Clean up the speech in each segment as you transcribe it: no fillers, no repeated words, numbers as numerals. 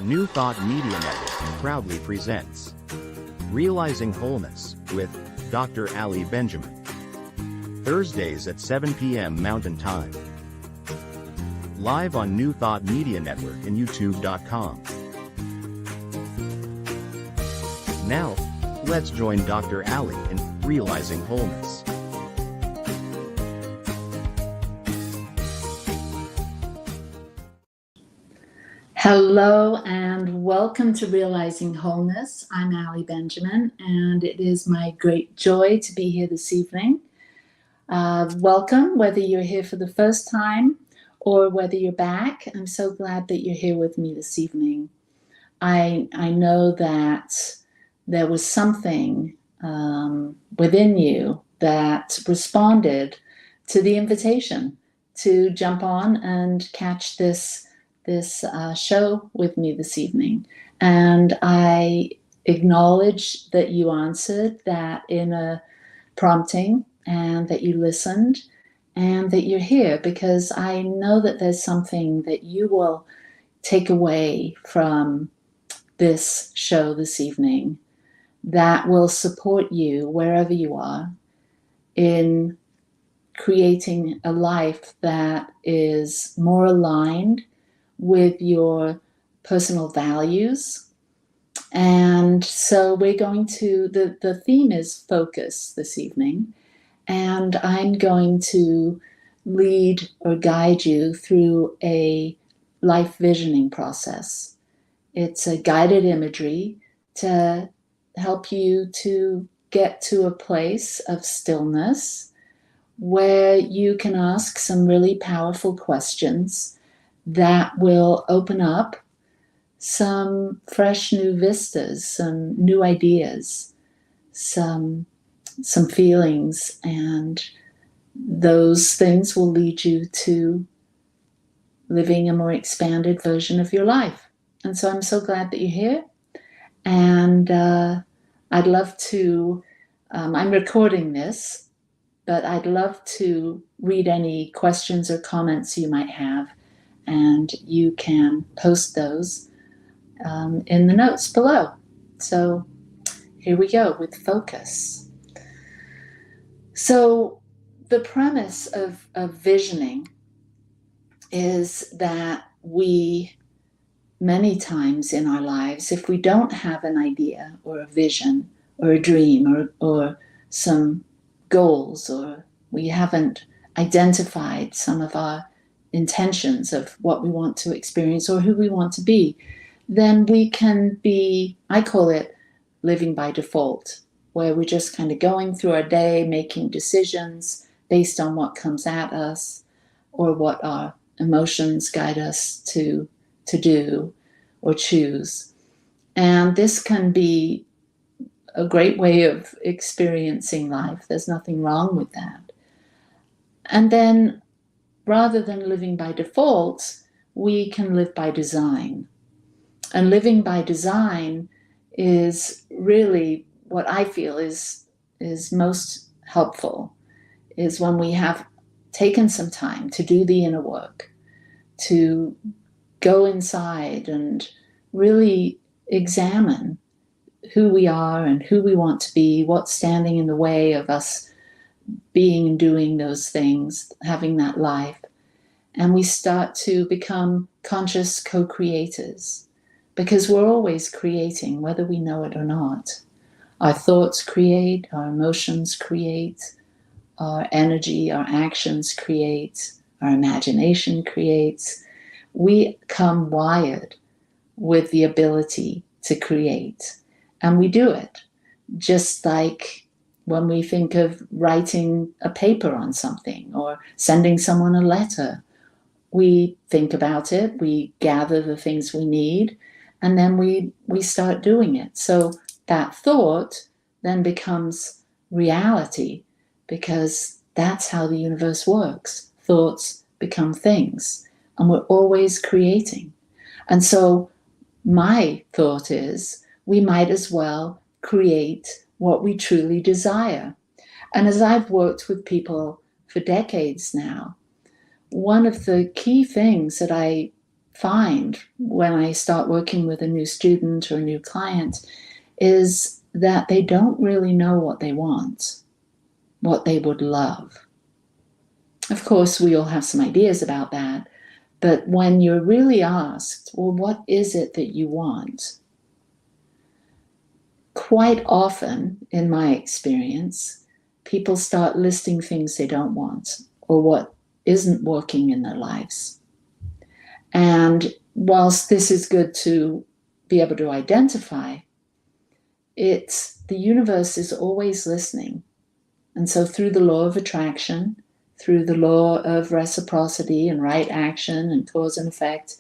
New Thought Media Network proudly presents Realizing Wholeness with Dr. Ali Benjamin. Thursdays at 7 p.m. Mountain Time. Live on New Thought Media Network and YouTube.com. Now, let's join Dr. Ali in Realizing Wholeness. Hello and welcome to Realizing Wholeness. I'm Ali Benjamin, and it is my great joy to be here this evening. Welcome, whether you're here for the first time or whether you're back. I'm so glad that you're here with me this evening. I know that there was something within you that responded to the invitation to jump on and catch this show with me this evening. And I acknowledge that you answered that in a prompting and that you listened and that you're here, because I know that there's something that you will take away from this show this evening that will support you wherever you are in creating a life that is more aligned with your personal values. And so we're going to, the theme is focus this evening, and I'm going to lead or guide you through a life visioning process. It's a guided imagery to help you to get to a place of stillness where you can ask some really powerful questions that will open up some fresh new vistas, some new ideas, some feelings, and those things will lead you to living a more expanded version of your life. And so I'm so glad that you're here. And I'd love to, I'm recording this, but I'd love to read any questions or comments you might have. And you can post those in the notes below. So here we go with focus. So the premise of visioning is that we, many times in our lives, if we don't have an idea or a vision or a dream or some goals, or we haven't identified some of our intentions of what we want to experience or who we want to be, then we can be, I call it living by default, where we're just kind of going through our day, making decisions based on what comes at us or what our emotions guide us to do or choose. And this can be a great way of experiencing life. There's nothing wrong with that. And then rather than living by default, we can live by design. And living by design is really what I feel is most helpful, is when we have taken some time to do the inner work, to go inside and really examine who we are and who we want to be, what's standing in the way of us being and doing those things, having that life. And we start to become conscious co-creators, because we're always creating, whether we know it or not. Our thoughts create, our emotions create, our energy, our actions create, our imagination creates. We come wired with the ability to create, and we do it. Just like when we think of writing a paper on something or sending someone a letter, we think about it, we gather the things we need, and then we start doing it. So that thought then becomes reality, because that's how the universe works. Thoughts become things, and we're always creating. And so my thought is, we might as well create what we truly desire. And as I've worked with people for decades now, one of the key things that I find when I start working with a new student or a new client is that they don't really know what they want, what they would love. Of course, we all have some ideas about that, but when you're really asked, well, what is it that you want? Quite often, in my experience, people start listing things they don't want or what isn't working in their lives. And whilst this is good to be able to identify, the universe is always listening. And so through the law of attraction, through the law of reciprocity and right action and cause and effect,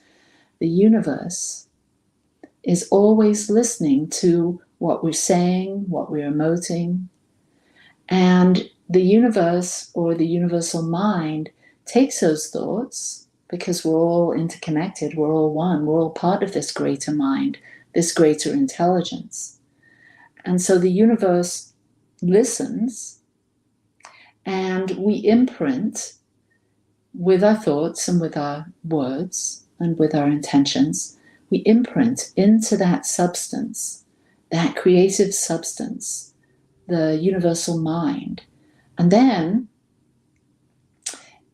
the universe is always listening to what we're saying, what we're emoting. And the universe, or the universal mind, takes those thoughts, because we're all interconnected, we're all one, we're all part of this greater mind, this greater intelligence. And so the universe listens, and we imprint with our thoughts and with our words and with our intentions, we imprint into that substance, that creative substance, the universal mind. And then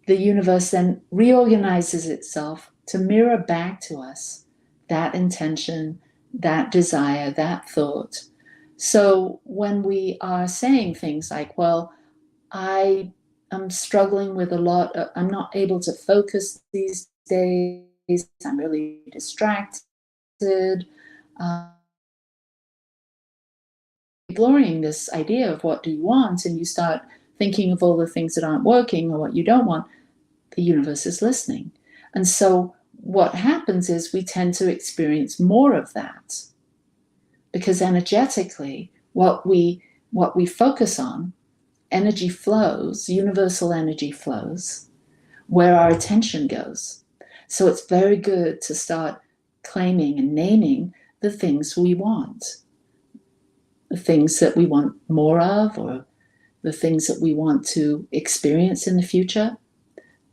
the universe then reorganizes itself to mirror back to us that intention, that desire, that thought. So when we are saying things like, well, I am struggling with a lot, I'm not able to focus these days, I'm really distracted, exploring this idea of what do you want, and you start thinking of all the things that aren't working or what you don't want, the universe is listening. And so what happens is we tend to experience more of that, because energetically what we focus on, energy flows, universal energy flows where our attention goes. So it's very good to start claiming and naming the things we want, the things that we want more of, or the things that we want to experience in the future.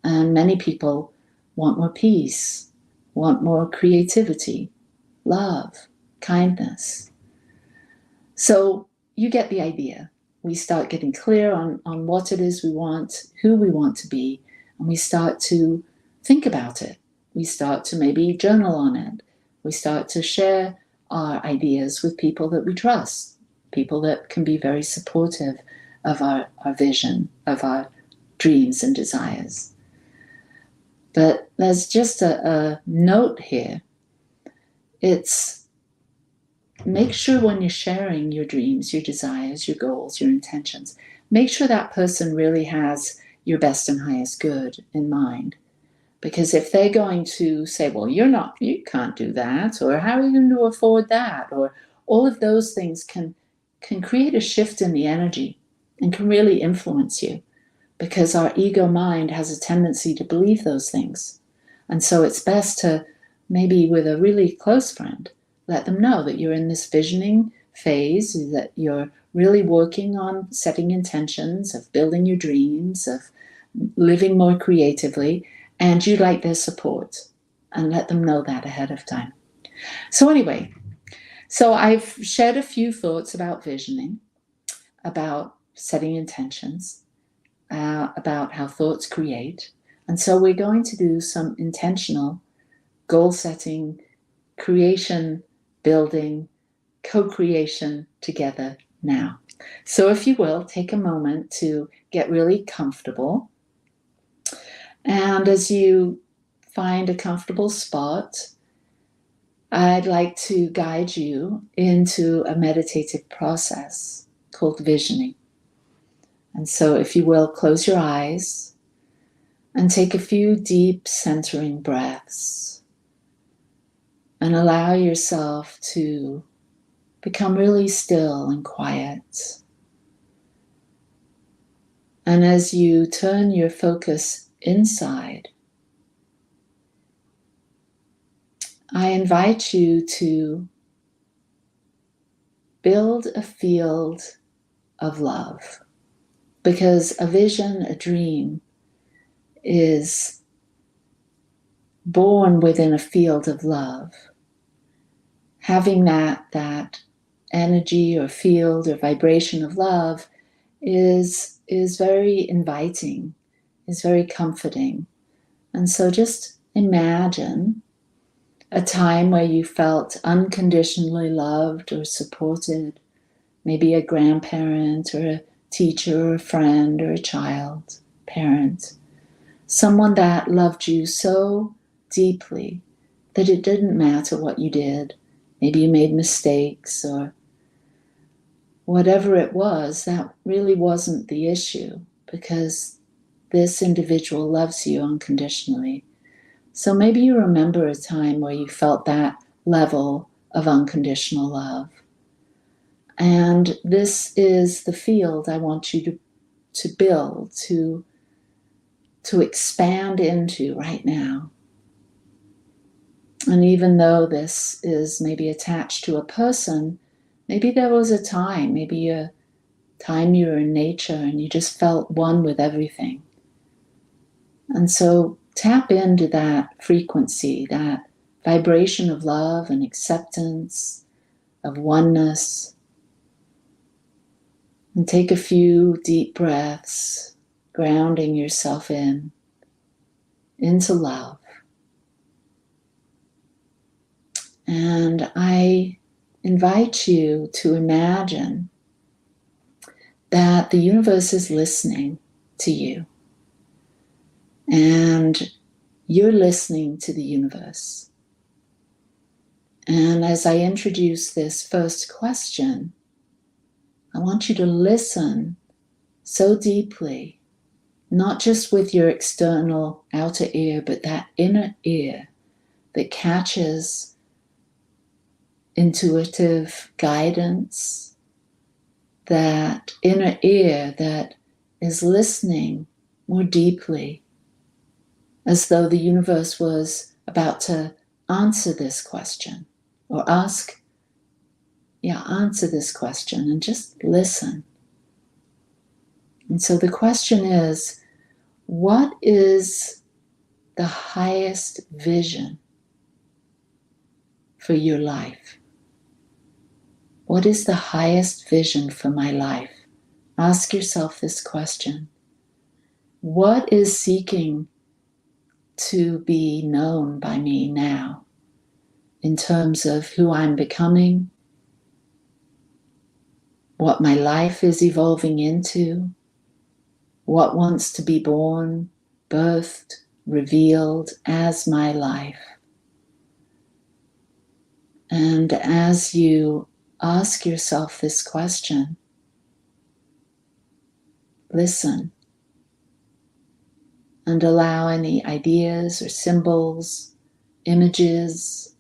And many people want more peace, want more creativity, love, kindness. So you get the idea. We start getting clear on what it is we want, who we want to be, and we start to think about it. We start to maybe journal on it. We start to share our ideas with people that we trust, people that can be very supportive of our vision, of our dreams and desires. But there's just a note here. It's make sure when you're sharing your dreams, your desires, your goals, your intentions, make sure that person really has your best and highest good in mind. Because if they're going to say, well, you can't do that, or how are you going to afford that, or all of those things can create a shift in the energy and can really influence you, because our ego mind has a tendency to believe those things. And so it's best to, maybe with a really close friend, let them know that you're in this visioning phase, that you're really working on setting intentions, of building your dreams, of living more creatively, and you'd like their support, and let them know that ahead of time. So anyway, so I've shared a few thoughts about visioning, about setting intentions, about how thoughts create. And so we're going to do some intentional goal setting, creation, building, co-creation together now. So if you will, take a moment to get really comfortable. And as you find a comfortable spot, I'd like to guide you into a meditative process called visioning. And so if you will, close your eyes and take a few deep centering breaths and allow yourself to become really still and quiet. And as you turn your focus inside, I invite you to build a field of love, because a vision, a dream, is born within a field of love. Having that energy or field or vibration of love is very inviting, is very comforting. And so just imagine a time where you felt unconditionally loved or supported, maybe a grandparent or a teacher or a friend or a child, parent, someone that loved you so deeply that it didn't matter what you did. Maybe you made mistakes or whatever it was, that really wasn't the issue because this individual loves you unconditionally. So maybe you remember a time where you felt that level of unconditional love. And this is the field I want you to build, to expand into right now. And even though this is maybe attached to a person, maybe there was a time, maybe a time you were in nature and you just felt one with everything. And so tap into that frequency, that vibration of love and acceptance, of oneness. And take a few deep breaths, grounding yourself into love. And I invite you to imagine that the universe is listening to you. And you're listening to the universe. And as I introduce this first question, I want you to listen so deeply, not just with your external outer ear, but that inner ear that catches intuitive guidance, that inner ear that is listening more deeply, as though the universe was about to answer this question or answer this question, and just listen. And so the question is, what is the highest vision for your life? What is the highest vision for my life? Ask yourself this question. What is seeking to be known by me now in terms of who I'm becoming, what my life is evolving into, what wants to be born, birthed, revealed as my life? And as you ask yourself this question, listen and allow any ideas or symbols, images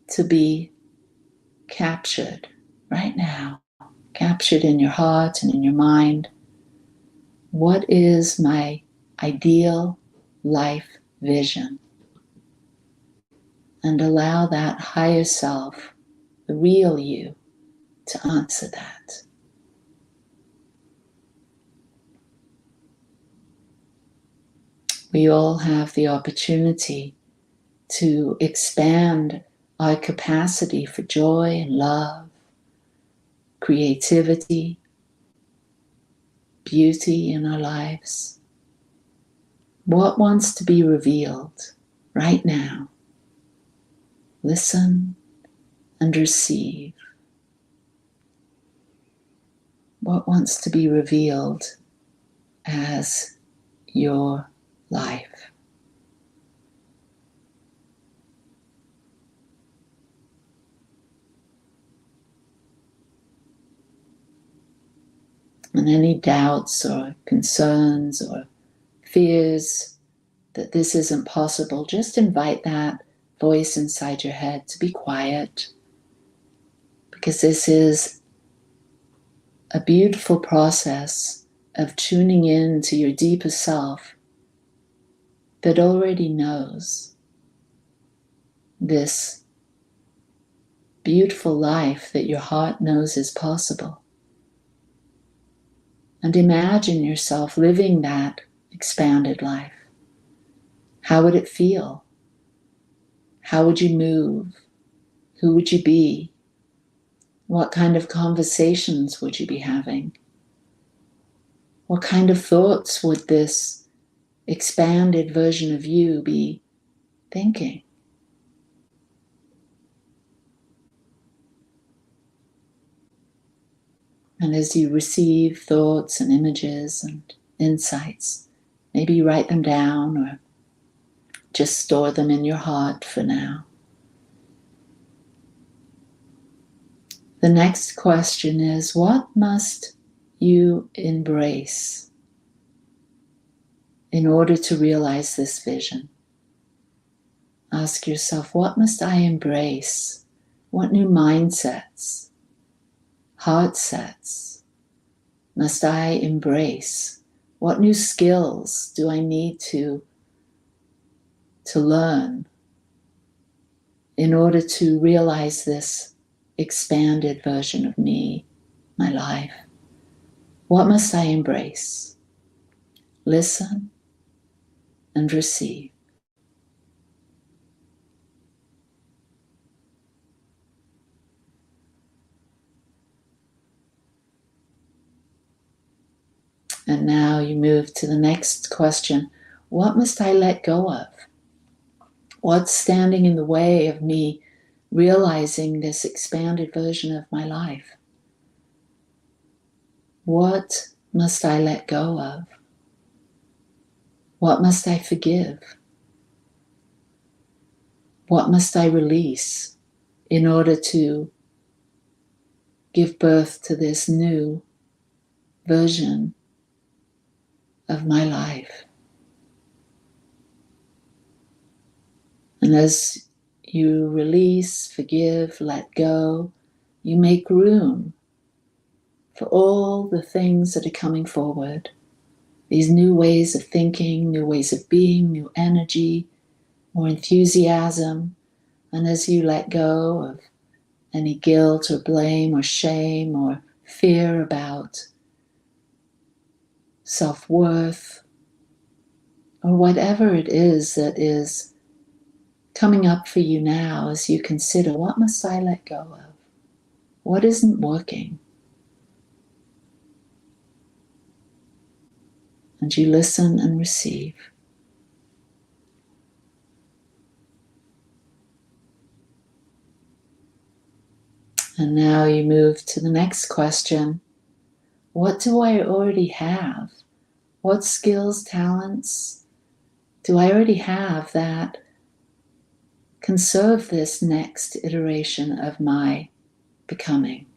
to be captured right now, captured in your heart and in your mind. What is my ideal life vision? And allow that higher self, the real you, to answer that. We all have the opportunity to expand our capacity for joy and love, creativity, beauty in our lives. What wants to be revealed right now? Listen and receive. What wants to be revealed as your life? And any doubts or concerns or fears that this isn't possible, just invite that voice inside your head to be quiet, because this is a beautiful process of tuning in to your deeper self that already knows this beautiful life that your heart knows is possible. And imagine yourself living that expanded life. How would it feel? How would you move? Who would you be? What kind of conversations would you be having? What kind of thoughts would this expanded version of you be thinking? And as you receive thoughts and images and insights, maybe you write them down or just store them in your heart for now. The next question is, what must you embrace in order to realize this vision? Ask yourself, what must I embrace? What new mindsets, heart sets must I embrace? What new skills do I need to learn in order to realize this expanded version of me, my life? What must I embrace? Listen and receive. And now you move to the next question. What must I let go of? What's standing in the way of me realizing this expanded version of my life? What must I let go of? What must I forgive? What must I release in order to give birth to this new version of my life? And as you release, forgive, let go, you make room for all the things that are coming forward. These new ways of thinking, new ways of being, new energy, more enthusiasm. And as you let go of any guilt or blame or shame or fear about self-worth, or whatever it is that is coming up for you now as you consider, what must I let go of? What isn't working? And you listen and receive. And now you move to the next question. What do I already have? What skills, talents do I already have that can serve this next iteration of my becoming?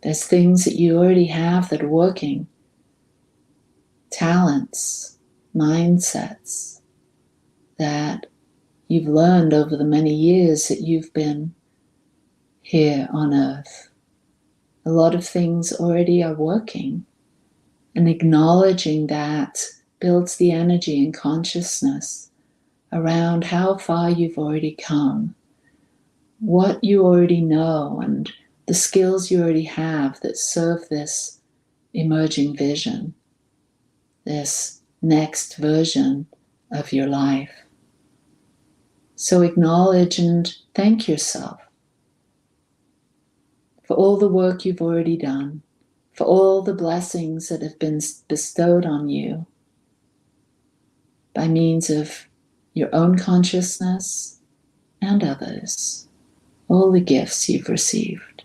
There's things that you already have that are working. Talents, mindsets that you've learned over the many years that you've been here on earth. A lot of things already are working, and acknowledging that builds the energy and consciousness around how far you've already come, what you already know, and the skills you already have that serve this emerging vision, this next version of your life. So acknowledge and thank yourself for all the work you've already done, for all the blessings that have been bestowed on you by means of your own consciousness and others, all the gifts you've received.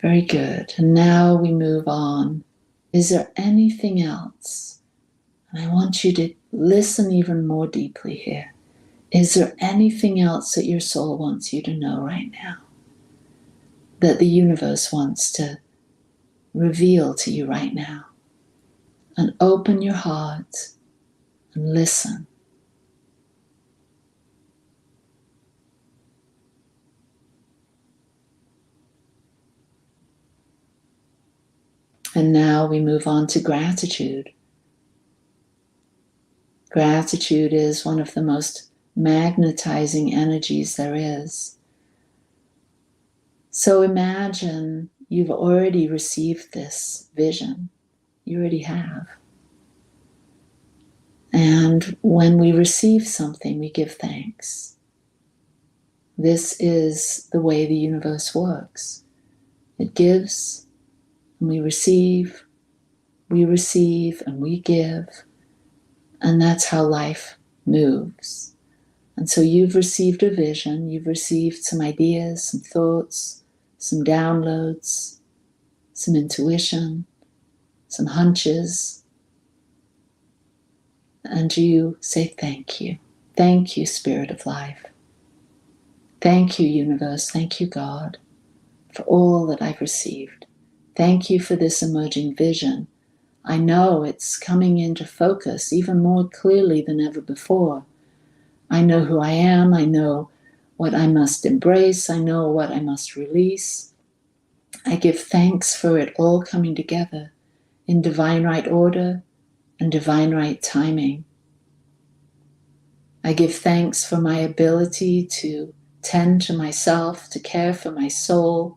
Very good. And now we move on. Is there anything else? And I want you to listen even more deeply here. Is there anything else that your soul wants you to know right now? That the universe wants to reveal to you right now? And open your heart and listen. And now we move on to gratitude. Gratitude is one of the most magnetizing energies there is. So imagine you've already received this vision. You already have. And when we receive something, we give thanks. This is the way the universe works. It gives, and we receive, and we give. And that's how life moves. And so you've received a vision, you've received some ideas, some thoughts, some downloads, some intuition, some hunches. And you say thank you. Thank you, Spirit of Life. Thank you, Universe. Thank you, God, for all that I've received. Thank you for this emerging vision. I know it's coming into focus even more clearly than ever before. I know who I am. I know what I must embrace. I know what I must release. I give thanks for it all coming together in divine right order and divine right timing. I give thanks for my ability to tend to myself, to care for my soul,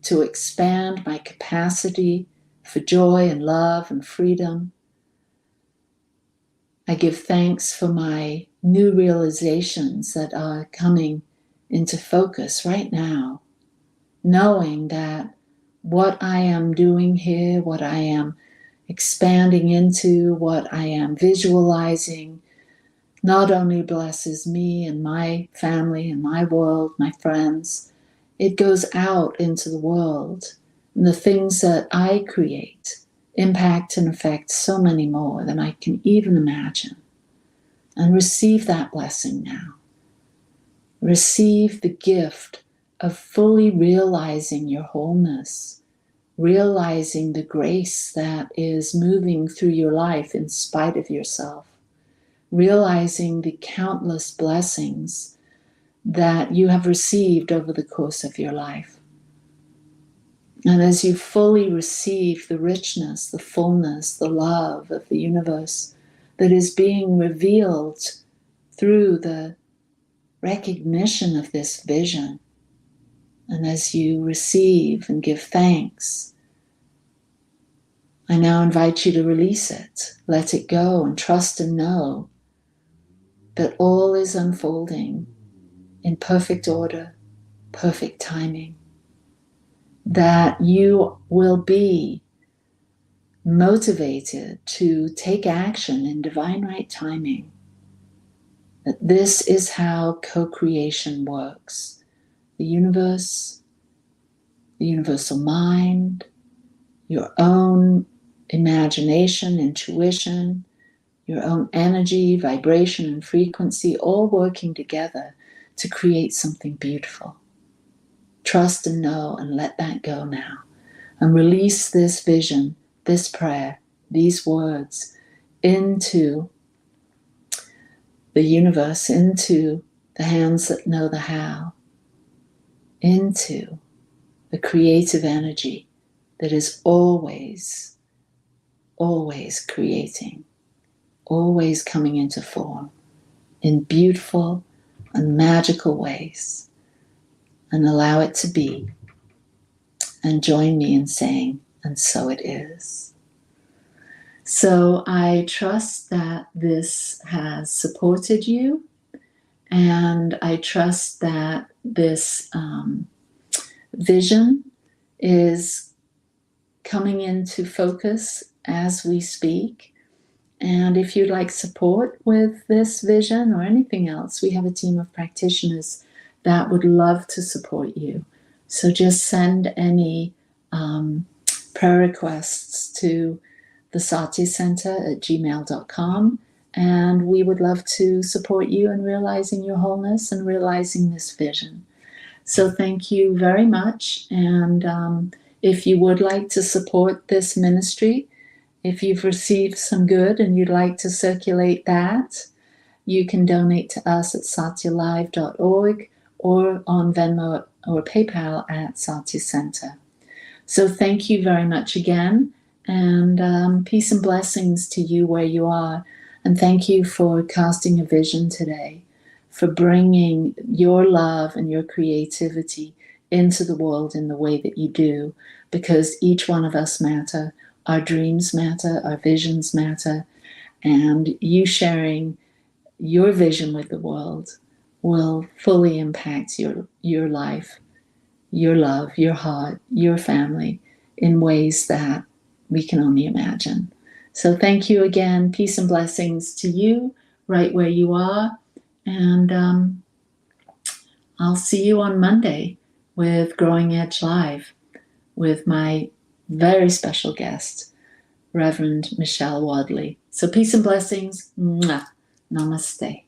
to expand my capacity for joy and love and freedom. I give thanks for my new realizations that are coming into focus right now, knowing that what I am doing here, what I am expanding into, what I am visualizing, not only blesses me and my family and my world, my friends, it goes out into the world. And the things that I create impact and affect so many more than I can even imagine. And receive that blessing now. Receive the gift of fully realizing your wholeness, realizing the grace that is moving through your life in spite of yourself, realizing the countless blessings that you have received over the course of your life. And as you fully receive the richness, the fullness, the love of the universe that is being revealed through the recognition of this vision, and as you receive and give thanks, I now invite you to release it, let it go, and trust and know that all is unfolding in perfect order, perfect timing, that you will be motivated to take action in divine right timing, that this is how co-creation works. The universe, the universal mind, your own imagination, intuition, your own energy, vibration, and frequency, all working together to create something beautiful. Trust and know and let that go now. And release this vision, this prayer, these words into the universe, into the hands that know the how, into the creative energy that is always, always creating, always coming into form in beautiful and magical ways. And allow it to be. And join me in saying, and so it is. So I trust that this has supported you, and I trust that this vision is coming into focus as we speak. And if you'd like support with this vision or anything else, we have a team of practitioners that would love to support you. So just send any prayer requests to the Satya Center at gmail.com, and we would love to support you in realizing your wholeness and realizing this vision. So thank you very much. And if you would like to support this ministry, if you've received some good and you'd like to circulate that, you can donate to us at satyalive.org or on Venmo or PayPal at Satya Center. So thank you very much again, and peace and blessings to you where you are. And thank you for casting a vision today, for bringing your love and your creativity into the world in the way that you do, because each one of us matter. our dreams matter, our visions matter, and you sharing your vision with the world will fully impact your life, your love, your heart, your family in ways that we can only imagine. So thank you again. Peace and blessings to you right where you are. And I'll see you on Monday with Growing Edge Live with my very special guest, Reverend Michelle Wadley. So peace and blessings. Mwah. Namaste.